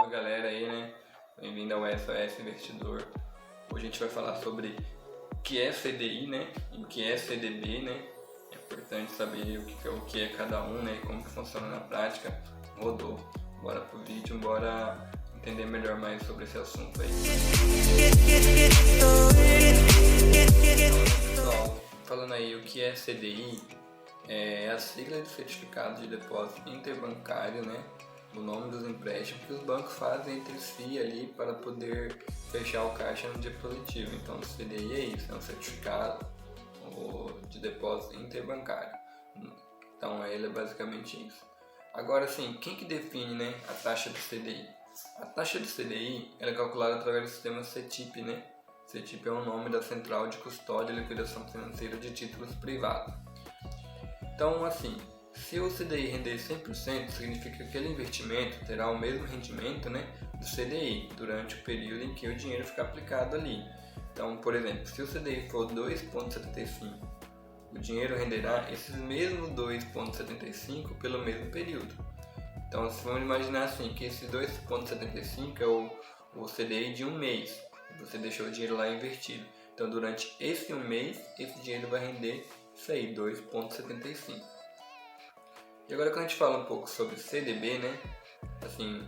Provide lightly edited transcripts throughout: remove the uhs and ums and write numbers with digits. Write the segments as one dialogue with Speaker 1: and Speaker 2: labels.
Speaker 1: galera aí, né? Bem-vindo ao SOS Investidor. Hoje a gente vai falar sobre o que é CDI, né? E o que é CDB, né? É importante saber o que é cada um, né? E como que funciona na prática. Rodou. Bora pro vídeo, bora entender melhor mais sobre esse assunto aí. Pessoal, falando aí o que é CDI, é a sigla de Certificado de Depósito Interbancário, né? O nome dos empréstimos que os bancos fazem entre si ali para poder fechar o caixa no dia produtivo. Então o CDI é isso, é um certificado de depósito interbancário. Então ele é basicamente isso. Agora sim, quem que define, né, a taxa do CDI? A taxa do CDI ela é calculada através do sistema CETIP, né? CETIP é o nome da Central de Custódia e Liquidação Financeira de Títulos Privados. Então assim, se o CDI render 100%, significa que aquele investimento terá o mesmo rendimento, né, do CDI durante o período em que o dinheiro ficar aplicado ali. Então, por exemplo, se o CDI for 2,75, o dinheiro renderá esses mesmos 2,75 pelo mesmo período. Então, vamos imaginar assim, que esse 2,75 é o CDI de um mês. Você deixou o dinheiro lá invertido. Então, durante esse um mês, esse dinheiro vai render isso aí, 2,75. E agora quando a gente fala um pouco sobre CDB, né? Assim,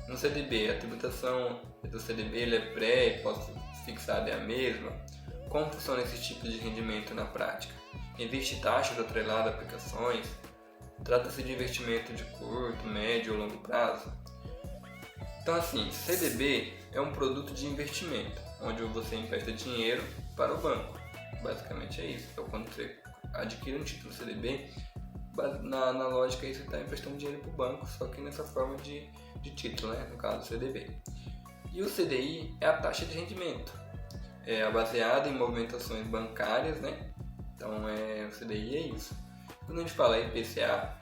Speaker 1: no CDB, a tributação do CDB ele é pré e pós-fixada é a mesma. Como funciona esse tipo de rendimento na prática? Existe taxas atreladas a aplicações? Trata-se de investimento de curto, médio ou longo prazo? Então assim, CDB é um produto de investimento, onde você empresta dinheiro para o banco. Basicamente é isso. Então quando você adquire um título CDB, na lógica aí você está emprestando dinheiro para o banco, só que nessa forma de título, né? No caso CDB. E o CDI é a taxa de rendimento, é baseada em movimentações bancárias, né? Então o CDI é isso. Quando a gente fala IPCA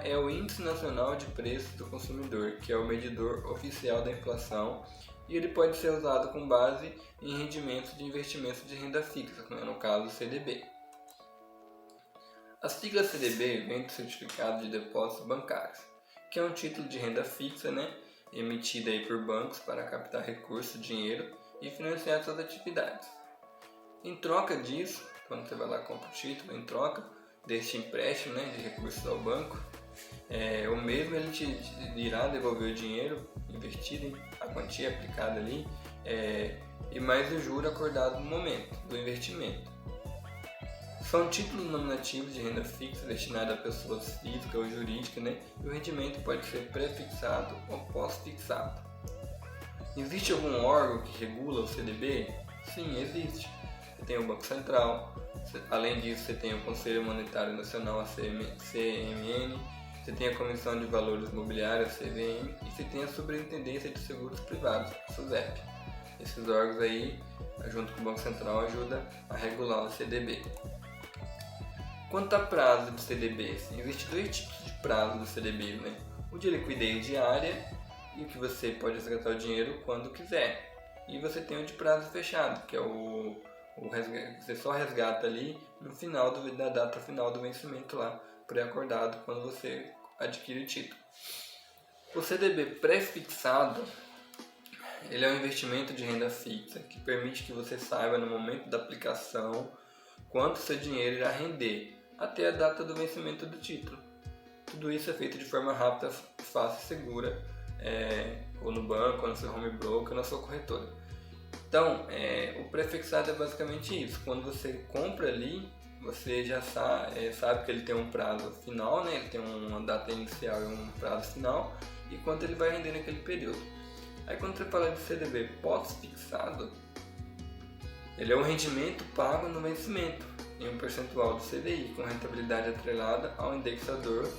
Speaker 1: é o Índice Nacional de Preços do Consumidor, que é o medidor oficial da inflação, e ele pode ser usado com base em rendimentos de investimentos de renda fixa, no caso CDB. A sigla CDB vem do Certificado de Depósitos Bancários, que é um título de renda fixa, né, emitido aí por bancos para captar recursos, dinheiro e financiar suas atividades. Em troca disso, quando você vai lá e compra o título, em troca deste empréstimo, né, de recursos ao banco, o mesmo ele te irá devolver o dinheiro investido, a quantia aplicada ali, e mais o juro acordado no momento do investimento. São títulos nominativos de renda fixa destinados a pessoas físicas ou jurídicas, né? E o rendimento pode ser pré-fixado ou pós-fixado. Existe algum órgão que regula o CDB? Sim, existe. Você tem o Banco Central, além disso você tem o Conselho Monetário Nacional, a CMN, você tem a Comissão de Valores Imobiliários, a CVM, e você tem a Superintendência de Seguros Privados, a SUSEP. Esses órgãos aí, junto com o Banco Central, ajudam a regular o CDB. Quanto a prazo do CDB, existem dois tipos de prazo do CDB, né? O de liquidez diária e o que você pode resgatar o dinheiro quando quiser. E você tem o de prazo fechado, que é você só resgata ali no final da data final do vencimento lá, pré-acordado quando você adquire o título. O CDB pré-fixado, ele é um investimento de renda fixa que permite que você saiba no momento da aplicação quanto seu dinheiro irá render até a data do vencimento do título. Tudo isso é feito de forma rápida, fácil e segura, ou no banco, ou no seu home broker, ou na sua corretora. Então, o pré-fixado é basicamente isso. Quando você compra ali, você já sabe que ele tem um prazo final, né? Ele tem uma data inicial e um prazo final, e quanto ele vai render naquele período. Aí quando você fala de CDB pós-fixado, ele é um rendimento pago no vencimento, em um percentual do CDI, com rentabilidade atrelada ao indexador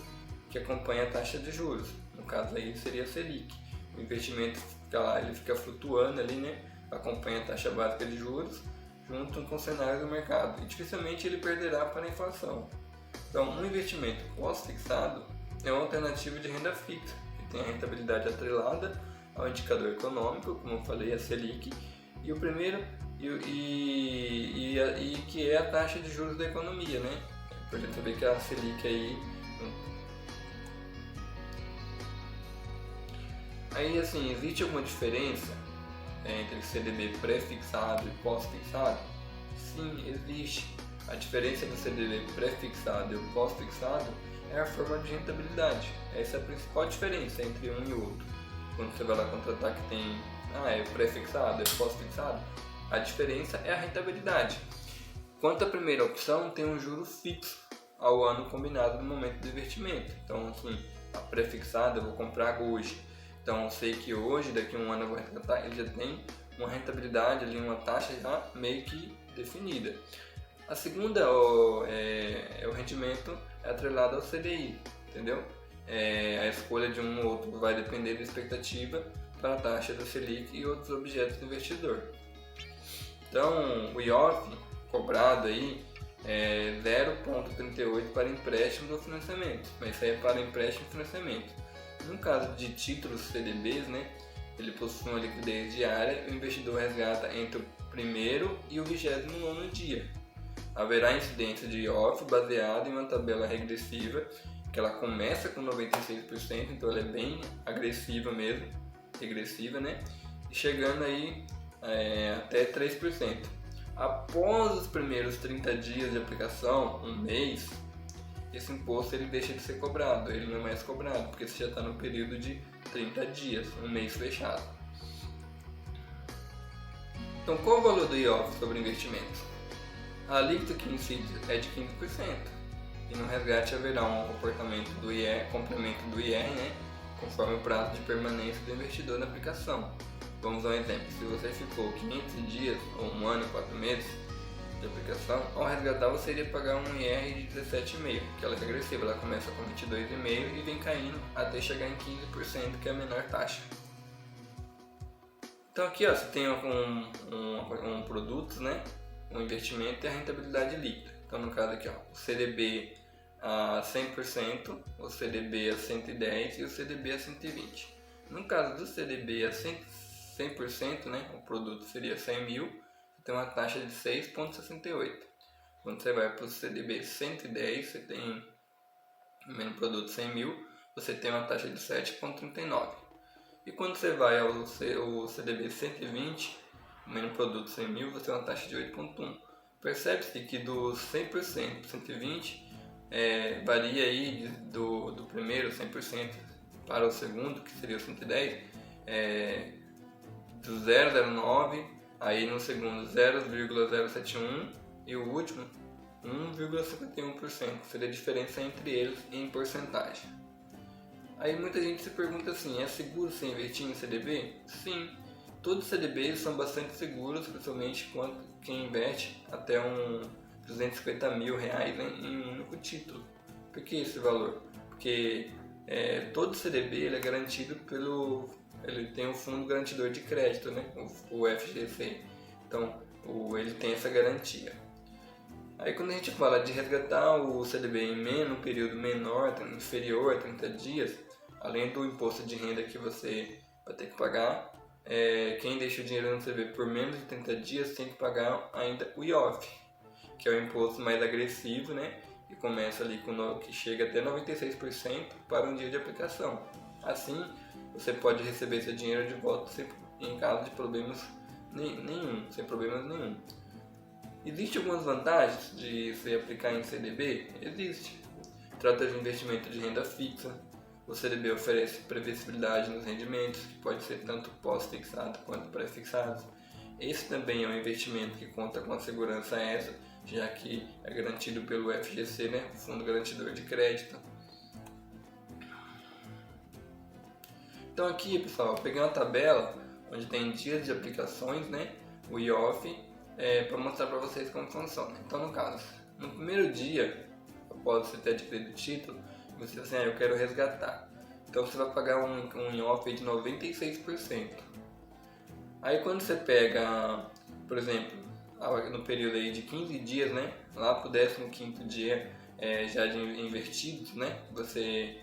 Speaker 1: que acompanha a taxa de juros. No caso aí seria a Selic. O investimento fica lá, ele fica flutuando ali, né? Acompanha a taxa básica de juros junto com o cenário do mercado. E dificilmente ele perderá para a inflação. Então, um investimento pós-fixado é uma alternativa de renda fixa, que tem a rentabilidade atrelada ao indicador econômico, como eu falei, a Selic, e o primeiro que é a taxa de juros da economia, né? Por exemplo, saber que a Selic aí Aí assim, existe alguma diferença entre CDB pré-fixado e pós-fixado? Sim, existe. A diferença do CDB pré-fixado e o pós-fixado é a forma de rentabilidade. Essa é a principal diferença entre um e outro. Quando você vai lá contratar que tem, é pré-fixado, é pós-fixado, a diferença é a rentabilidade. Quanto à primeira opção, tem um juro fixo ao ano combinado no momento do investimento. Então, assim, a pré-fixada eu vou comprar hoje. Então, eu sei que hoje, daqui a um ano eu vou resgatar, ele já tem uma rentabilidade ali, uma taxa já meio que definida. A segunda é o rendimento atrelado ao CDI, entendeu? A escolha de um ou outro vai depender da expectativa para a taxa da Selic e outros objetos do investidor. Então, o IOF cobrado aí é 0,38 para empréstimo ou financiamento, mas isso aí é para empréstimo e financiamento. No caso de títulos CDBs, né, ele possui uma liquidez diária e o investidor resgata entre o primeiro e o 29º dia. Haverá incidência de IOF baseado em uma tabela regressiva, que ela começa com 96%, então ela é bem agressiva mesmo, regressiva, né? E chegando aí até 3%. Após os primeiros 30 dias de aplicação, um mês, esse imposto ele deixa de ser cobrado, ele não é mais cobrado, porque você já está no período de 30 dias, um mês fechado. Então, qual o valor do IOF sobre investimento? A alíquota que incide é de 15%, e no resgate haverá um comportamento do IR, complemento do IR, né, conforme o prazo de permanência do investidor na aplicação. Vamos a um exemplo: se você ficou 500 dias ou 1 ano e 4 meses de aplicação, ao resgatar você iria pagar um IR de 17,5%, que ela é regressiva, ela começa com 22,5% e vem caindo até chegar em 15%, que é a menor taxa. Então aqui você tem um produto, né, um investimento e a rentabilidade líquida. Então no caso aqui, o CDB a 100%, o CDB a 110% e o CDB a 120%. No caso do CDB a 100%, né, o produto seria 100 mil, tem uma taxa de 6,68. Quando você vai para o CDB 110, você tem o mesmo produto 100 mil, você tem uma taxa de 7,39. E quando você vai ao CDB 120, o mesmo produto 100 mil, você tem uma taxa de 8,1. Percebe-se que do 100% para 120 varia aí do primeiro 100% para o segundo, que seria o 110, do 0,09, aí no segundo 0,071 e o último 1,51%, seria a diferença entre eles em porcentagem. Aí muita gente se pergunta assim, é seguro você investir em CDB? Sim, todos os CDBs são bastante seguros, principalmente quando quem investe até uns 250 mil reais em um único título. Por que esse valor? Porque todo CDB ele é garantido ele tem um fundo garantidor de crédito, né? o FGC. Então ele tem essa garantia. Aí quando a gente fala de resgatar o CDB em um período menor, inferior a 30 dias, além do imposto de renda que você vai ter que pagar, quem deixa o dinheiro no CDB por menos de 30 dias tem que pagar ainda o IOF, que é o imposto mais agressivo, né? Que começa ali que chega até 96% para um dia de aplicação. Assim, você pode receber seu dinheiro de volta em caso de problemas sem problemas nenhum. Existem algumas vantagens de você aplicar em CDB? Existe. Trata de um investimento de renda fixa. O CDB oferece previsibilidade nos rendimentos, que pode ser tanto pós-fixado quanto pré-fixado. Esse também é um investimento que conta com a segurança extra, já que é garantido pelo FGC, né, o Fundo Garantidor de Crédito. Então aqui, pessoal, eu peguei uma tabela onde tem dias de aplicações, né, o IOF, para mostrar para vocês como funciona. Então, no caso, no primeiro dia, após você ter adquirido o título, você diz assim, eu quero resgatar. Então você vai pagar um IOF de 96%. Aí quando você pega, por exemplo, no período aí de 15 dias, né, lá pro 15º dia já de invertidos, né, você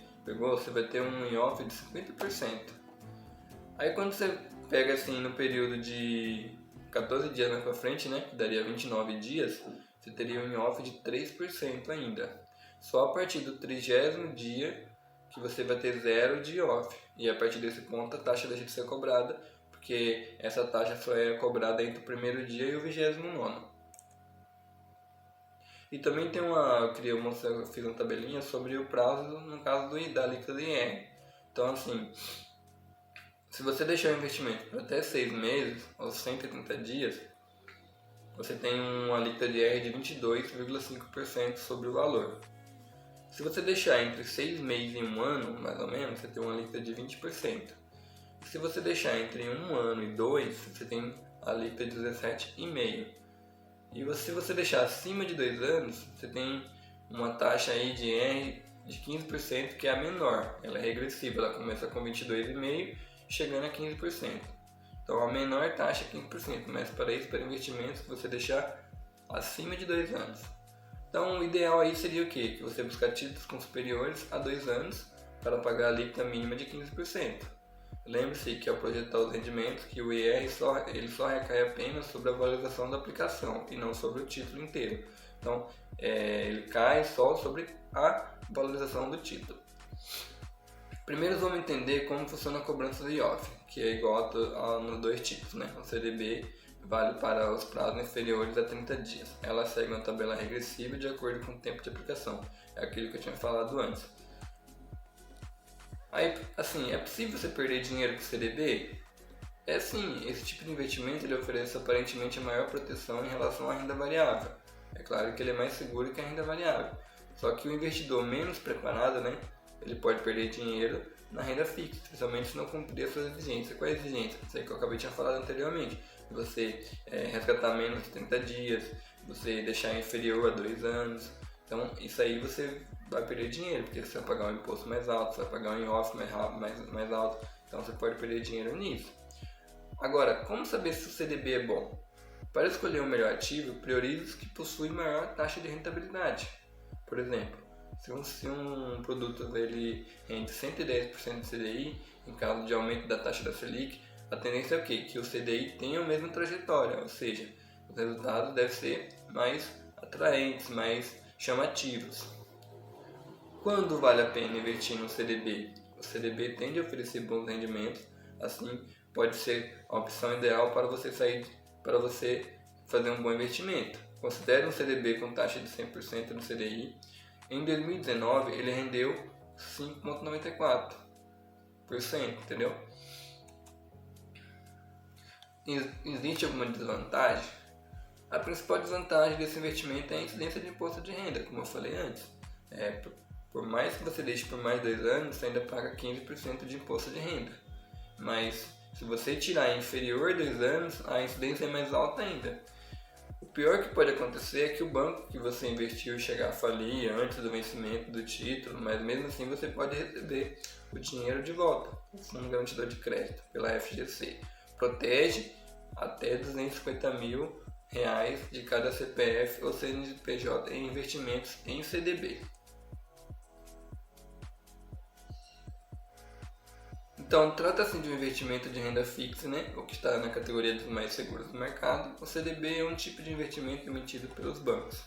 Speaker 1: vai ter um IOF de 50%. Aí quando você pega assim no período de 14 dias mais pra frente, né, que daria 29 dias, você teria um IOF de 3% ainda. Só a partir do 30º dia que você vai ter 0 de IOF. E a partir desse ponto a taxa deixa de ser cobrada, porque essa taxa só é cobrada entre o primeiro dia e o 29º. E também tem eu fiz uma tabelinha sobre o prazo no caso da alíquota do IR. Então assim, se você deixar o investimento por até 6 meses ou 130 dias, você tem uma alíquota de IR de 22,5% sobre o valor. Se você deixar entre 6 meses e 1 ano, mais ou menos, você tem uma alíquota de 20%. E se você deixar entre 1 ano e 2, você tem a alíquota de 17,5%. E se você deixar acima de 2 anos, você tem uma taxa aí de IR de 15%, que é a menor. Ela é regressiva, ela começa com 22,5%, chegando a 15%. Então a menor taxa é 15%, mas para isso, para investimentos, você deixar acima de 2 anos. Então o ideal aí seria o quê? Que você buscar títulos com superiores a 2 anos para pagar a alíquota mínima de 15%. Lembre-se que ao projetar os rendimentos, que o IR ele só recai apenas sobre a valorização da aplicação e não sobre o título inteiro. Então ele cai só sobre a valorização do título. Primeiro vamos entender como funciona a cobrança do IOF, que é igual nos dois tipos, né? O CDB vale para os prazos inferiores a 30 dias. Ela segue uma tabela regressiva de acordo com o tempo de aplicação. É aquilo que eu tinha falado antes. Aí, assim, é possível você perder dinheiro com o CDB? É sim, esse tipo de investimento ele oferece aparentemente a maior proteção em relação à renda variável. É claro que ele é mais seguro que a renda variável. Só que o investidor menos preparado, né, ele pode perder dinheiro na renda fixa, especialmente se não cumprir as suas exigências. Qual é a exigência? Isso aí que eu acabei de falar anteriormente. Você resgatar menos de 30 dias, você deixar inferior a 2 anos. Então isso aí você vai perder dinheiro, porque você vai pagar um imposto mais alto, você vai pagar um IOF mais alto. Então você pode perder dinheiro nisso. Agora, como saber se o CDB é bom? Para escolher o melhor ativo, priorize os que possuem maior taxa de rentabilidade. Por exemplo, se um produto ele rende 110% do CDI, em caso de aumento da taxa da Selic, a tendência é o quê? Que o CDI tenha a mesma trajetória, ou seja, os resultados devem ser mais atraentes, mais chamativos. Quando vale a pena investir no CDB? O CDB tende a oferecer bons rendimentos, assim pode ser a opção ideal para você fazer um bom investimento. Considere um CDB com taxa de 100% do CDI. Em 2019 ele rendeu 5,94%, entendeu? Existe alguma desvantagem? A principal desvantagem desse investimento é a incidência de imposto de renda, como eu falei antes. Por mais que você deixe por mais 2 anos, você ainda paga 15% de imposto de renda. Mas se você tirar inferior 2 anos, a incidência é mais alta ainda. O pior que pode acontecer é que o banco que você investiu chegar a falir antes do vencimento do título, mas mesmo assim você pode receber o dinheiro de volta, o Fundo Garantidor de Crédito, pela FGC. Protege até R$250 mil de cada CPF ou CNPJ em investimentos em CDB. Então, trata-se de um investimento de renda fixa, né? O que está na categoria dos mais seguros do mercado. O CDB é um tipo de investimento emitido pelos bancos.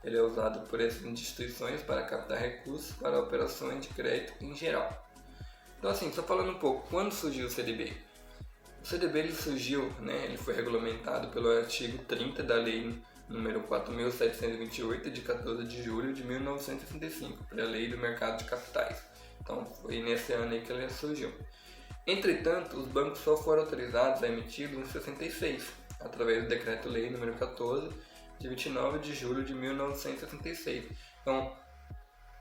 Speaker 1: Ele é usado por essas instituições para captar recursos para operações de crédito em geral. Então, assim, só falando um pouco, quando surgiu o CDB? O CDB ele surgiu, né? Ele foi regulamentado pelo artigo 30 da Lei número 4.728, de 14 de julho de 1965, para a Lei do Mercado de Capitais. Então, foi nesse ano aí que ele surgiu. Entretanto, os bancos só foram autorizados a emitir em 66, através do Decreto-Lei número 14, de 29 de julho de 1966. Então,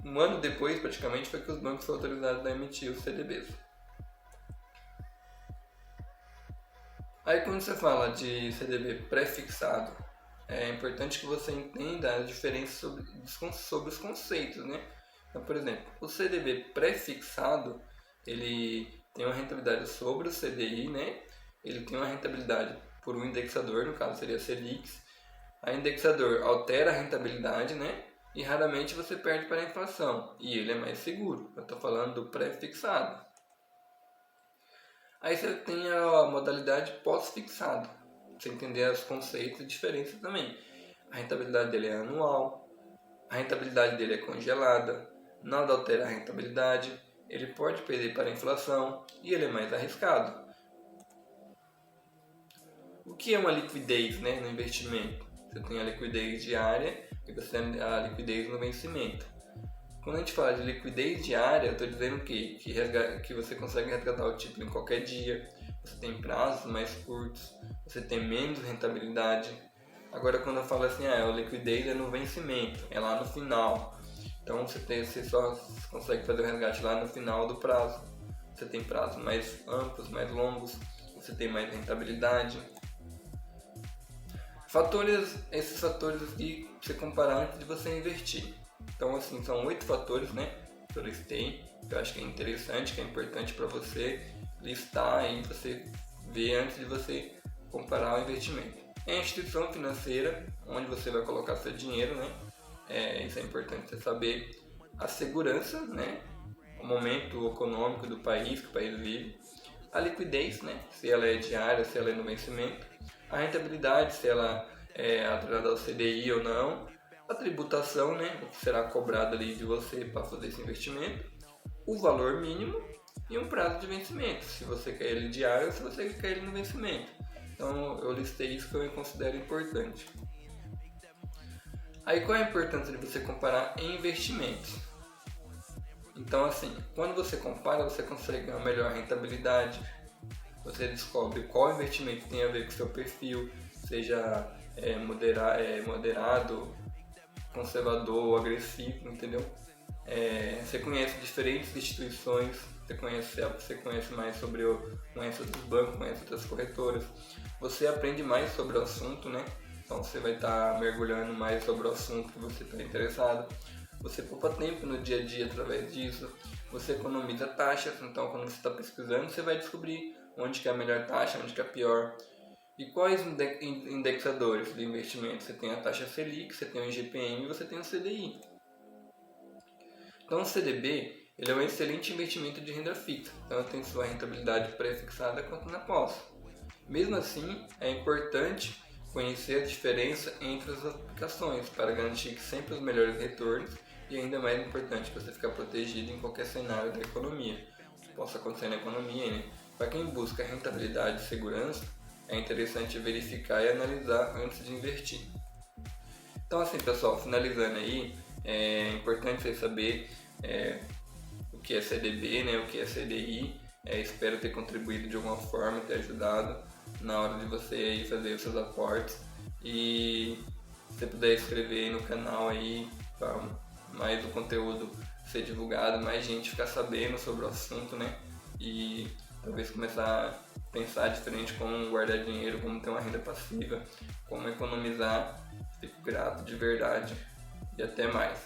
Speaker 1: um ano depois, praticamente, foi que os bancos foram autorizados a emitir os CDBs. Aí, quando você fala de CDB pré-fixado, é importante que você entenda as diferenças sobre os conceitos, né? Então, por exemplo, o CDB pré-fixado, ele tem uma rentabilidade sobre o CDI, né? Ele tem uma rentabilidade por um indexador, no caso seria a Selic. A indexador altera a rentabilidade, né? E raramente você perde para a inflação. E ele é mais seguro. Eu estou falando do pré-fixado. Aí você tem a modalidade pós-fixado. Você entender os conceitos e diferenças também. A rentabilidade dele é anual. A rentabilidade dele é congelada. Nada altera a rentabilidade. ele pode perder para a inflação e ele é mais arriscado. O que é uma liquidez, né, no investimento? Você tem a liquidez diária e você tem a liquidez no vencimento. Quando a gente fala de liquidez diária, eu estou dizendo o quê? Que você consegue resgatar o título em qualquer dia, você tem prazos mais curtos, você tem menos rentabilidade. Agora, quando eu falo assim, a liquidez é no vencimento, é lá no final. Então você só consegue fazer o resgate lá no final do prazo. Você tem prazos mais amplos, mais longos, você tem mais rentabilidade. Esses fatores aqui você comparar antes de você investir. Então, assim, são 8 fatores, né, que eu listei, que eu acho que é interessante, que é importante para você listar e você ver antes de você comparar o investimento. É a instituição financeira, onde você vai colocar seu dinheiro, né, isso é importante você saber. A segurança, né, o momento econômico do país, que o país vive. A liquidez, né, se ela é diária, se ela é no vencimento. A rentabilidade, se ela é atrelada ao CDI ou não. A tributação, né, o que será cobrado ali de você para fazer esse investimento. O valor mínimo e um prazo de vencimento, se você quer ele diário ou se você quer ele no vencimento. Então eu listei isso que eu considero importante. Aí qual é a importância de você comparar em investimentos? Então assim, quando você compara, você consegue uma melhor rentabilidade, você descobre qual investimento tem a ver com o seu perfil, seja moderado, conservador ou agressivo, entendeu? Você conhece diferentes instituições, você conhece mais sobre conhece outros bancos, conhece outras corretoras, você aprende mais sobre o assunto, né? Então você vai estar mergulhando mais sobre o assunto que você está interessado. Você poupa tempo no dia a dia através disso, você economiza taxas, então quando você está pesquisando você vai descobrir onde que é a melhor taxa, onde que é a pior. E quais indexadores de investimento? Você tem a taxa Selic, você tem o IGPM e você tem o CDI. Então o CDB ele é um excelente investimento de renda fixa, tanto em sua rentabilidade pré-fixada quanto na pós. Mesmo assim, é importante conhecer a diferença entre as aplicações para garantir que sempre os melhores retornos e ainda mais importante que você ficar protegido em qualquer cenário da economia que possa acontecer na economia, né? Para quem busca rentabilidade e segurança, é interessante verificar e analisar antes de investir. Então assim pessoal, finalizando aí, é importante você saber o que é CDB, né, o que é CDI. Espero ter contribuído de alguma forma, ter ajudado na hora de você aí fazer os seus aportes. E se você puder inscrever aí no canal aí para mais o conteúdo ser divulgado, mais gente ficar sabendo sobre o assunto, né? E talvez começar a pensar diferente como guardar dinheiro, como ter uma renda passiva, como economizar. Fico grato de verdade e até mais.